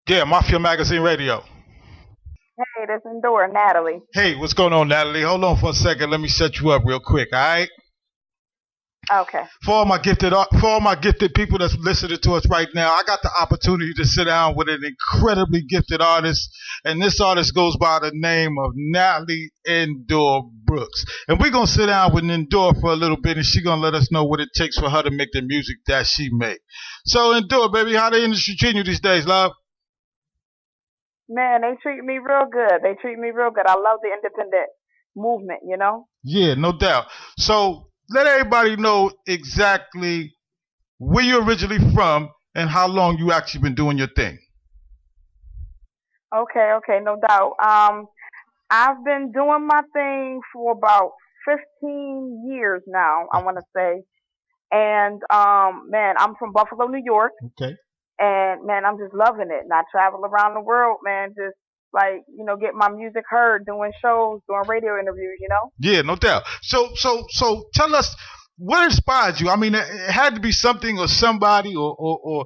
Yeah, Mafia Magazine Radio. Hey, this is Ndure, Natalie. Hey, what's going on, Natalie? Hold on for a second. Let me set you up real quick, all right? Okay. For all my gifted people that's listening to us right now, I got the opportunity to sit down with an incredibly gifted artist, and this artist goes by the name of Natalie Ndure Brooks. And we're gonna sit down with Ndure for a little bit, and she's gonna let us know what it takes for her to make the music that she make. So Ndure, baby, how the industry treating you these days, love? Man, they treat me real good. They treat me real good. I love the independent movement. Yeah, no doubt. So let everybody know exactly where you're originally from and how long you actually been doing your thing. Okay, no doubt. I've been doing my thing for about 15 years now, I want to say. And man, I'm from Buffalo, New York, Okay. and man, I'm just loving it. And I travel around the world, man, just like, get my music heard, doing shows, doing radio interviews. Yeah, no doubt. So tell us what inspired you. I mean, it had to be something or somebody or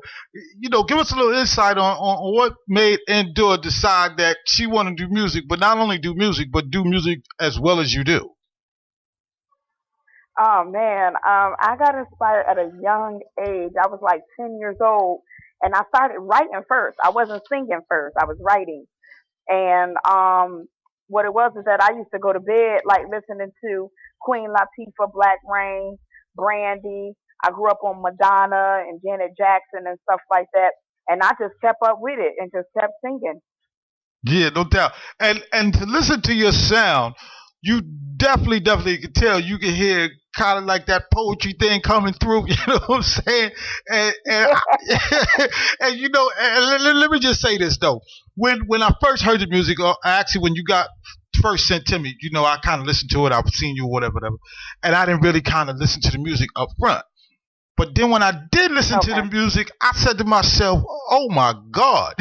give us a little insight on what made Endure decide that she wanted to do music, but not only do music, but do music as well as you do. Oh man, I got inspired at a young age. I was like 10 years old, and I started writing first. I wasn't singing first. I was writing, and what it was is that I used to go to bed like listening to Queen Latifah, Black Rain, Brandy. I grew up on Madonna and Janet Jackson and stuff like that, and I just kept up with it and just kept singing. Yeah, no doubt. And to listen to your sound, you definitely can tell. You can hear kind of like that poetry thing coming through. You know what I'm saying? And let me just say this though. When I first heard the music, or actually when you got first sent to me, I kind of listened to it. I've seen you, whatever, and I didn't really kind of listen to the music up front. But then when I did listen to the Okay. music, I said to myself, "Oh my God,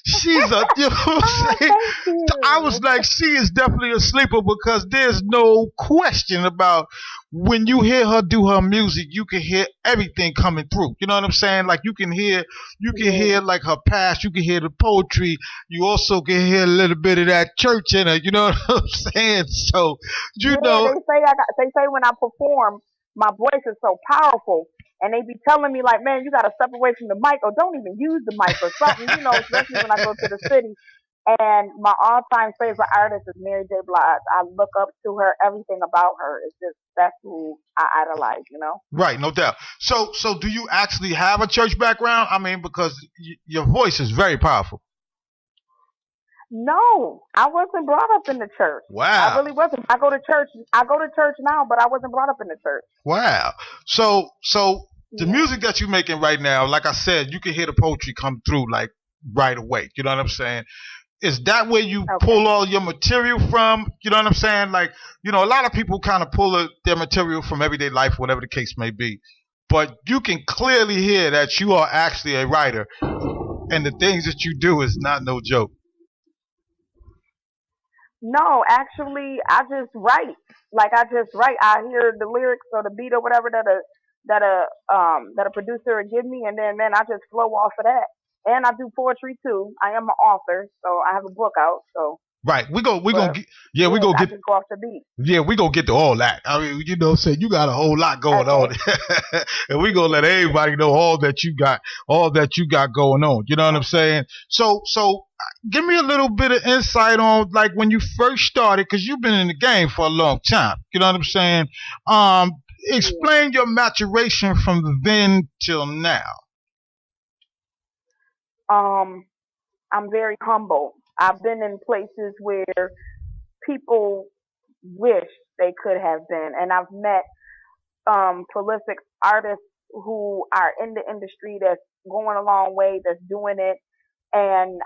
she's a," you know what Oh, I'm saying? thank I was you. like, she is definitely a sleeper because there's no question about when you hear her do her music, you can hear everything coming through. You know what I'm saying? Like you can hear Yeah. like her past, you can hear the poetry, you also can hear a little bit of that church in her. You know what I'm saying? So, you Yeah, know, they say when I perform, my voice is so powerful, and they be telling me like, man, you got to step away from the mic, or don't even use the mic, or something. Especially when I go to the city. And my all-time favorite artist is Mary J. Blige. I look up to her. Everything about her is just that's who I idolize. right, no doubt. So do you actually have a church background? I mean, because your voice is very powerful. No, I wasn't brought up in the church. I Wow. really wasn't. I go to church. I go to church now, but I wasn't brought up in the church. Wow. So the Yeah. music that you're making right now, like I said, you can hear the poetry come through like right away. You know what I'm saying? Is that where you Okay. pull all your material from? You know what I'm saying? Like, a lot of people kind of pull their material from everyday life, whatever the case may be. But you can clearly hear that you are actually a writer, and the things that you do is not no joke. No, actually, I just write. Like I just write. I hear the lyrics or the beat or whatever that a producer would give me, and then man, I just flow off of that. And I do poetry too. I am an author, so I have a book out. So, Right. We gonna but get, yeah, we yeah, gonna I get just go off the beat. Yeah, we gonna get to all that. I mean, say you got a whole lot going on, Okay. and we gonna let everybody know all that you got going on. You know what I'm saying? So, give me a little bit of insight on like when you first started, because you've been in the game for a long time. You know what I'm saying? Um, Yeah. Explain your maturation from then till now. Um, I'm very humble. I've been in places where people wish they could have been, and I've met prolific artists who are in the industry that's going a long way, that's doing it. And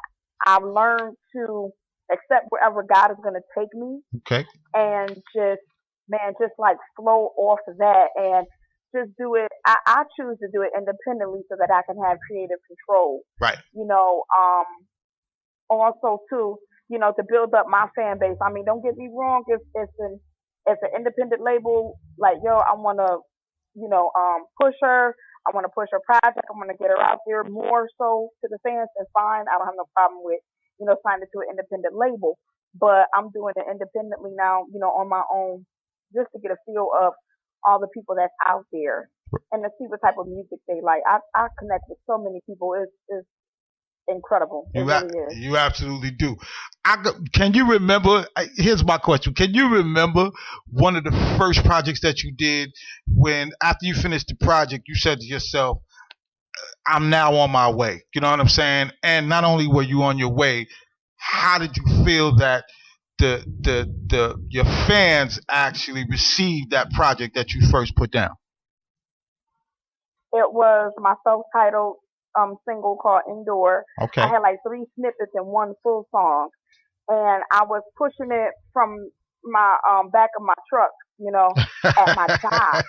I've learned to accept wherever God is going to take me Okay. and just, man, just like flow off of that and just do it. I choose to do it independently so that I can have creative control. Right. You know, also too, to build up my fan base. I mean, don't get me wrong, if an independent label like yo, I wanna, push her, I want to push her project. I want to get her out there more so to the fans. And fine, I don't have no problem with signing to an independent label. But I'm doing it independently now, on my own, just to get a feel of all the people that's out there and to see what type of music they like. I connect with so many people. It's incredible. It really is. You absolutely do. Can you remember? Here's my question. Can you remember one of the first projects that you did when, after you finished the project, you said to yourself, I'm now on my way? You know what I'm saying? And not only were you on your way, how did you feel that your fans actually received that project that you first put down? It was my self-titled single called Ndure. Okay. I had like 3 snippets and 1 full song, and I was pushing it from my back of my truck, at my job.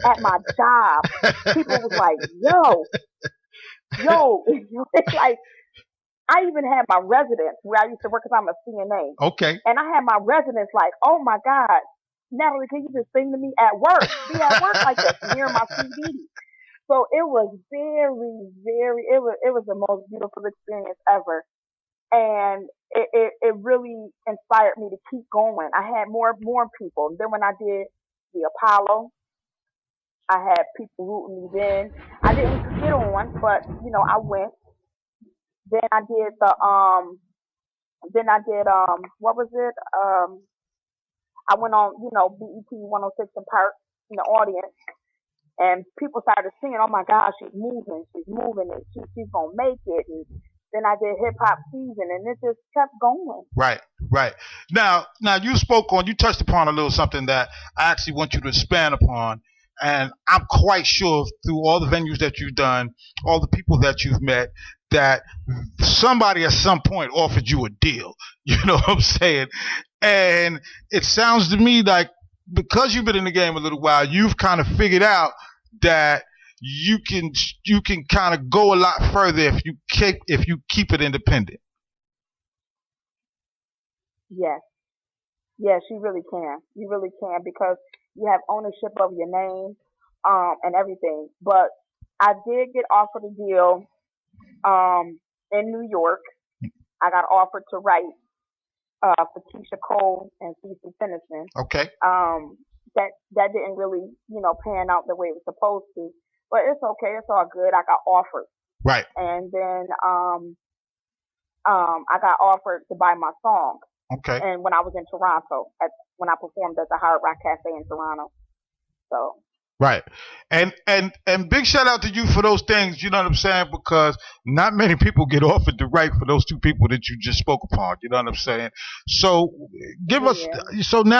At my job, people was like, "Yo," it's like I even had my residents where I used to work because I'm a CNA. Okay. And I had my residents like, "Oh my God, Natalie, can you just sing to me at work? Be at work like this, near my CD." So it was very, very, it was the most beautiful experience ever. And it really inspired me to keep going. I had more people. Then when I did the Apollo, I had people rooting me then. I didn't get on, but I went. Then I did what was it? I went on, BET 106 in Park in the audience. And people started singing, "Oh my God, she's moving, and she's gonna make it." And then I did Hip Hop Season, and it just kept going. Right. Now you touched upon a little something that I actually want you to expand upon, and I'm quite sure through all the venues that you've done, all the people that you've met, that somebody at some point offered you a deal. You know what I'm saying? And it sounds to me like, because you've been in the game a little while, you've kind of figured out that you can kind of go a lot further if you keep it independent. Yes, you really can. You really can, because you have ownership of your name, and everything. But I did get offered a deal, in New York. I got offered to write for Keisha Cole and CeCe Peniston. Okay. That didn't really, pan out the way it was supposed to. But it's okay. It's all good. I got offered. Right. And then I got offered to buy my song. Okay. And when I was in Toronto, when I performed at the Hard Rock Cafe in Toronto. So. Right. And big shout out to you for those things, you know what I'm saying? Because not many people get offered to write for those 2 people that you just spoke upon, you know what I'm saying? So give us, so now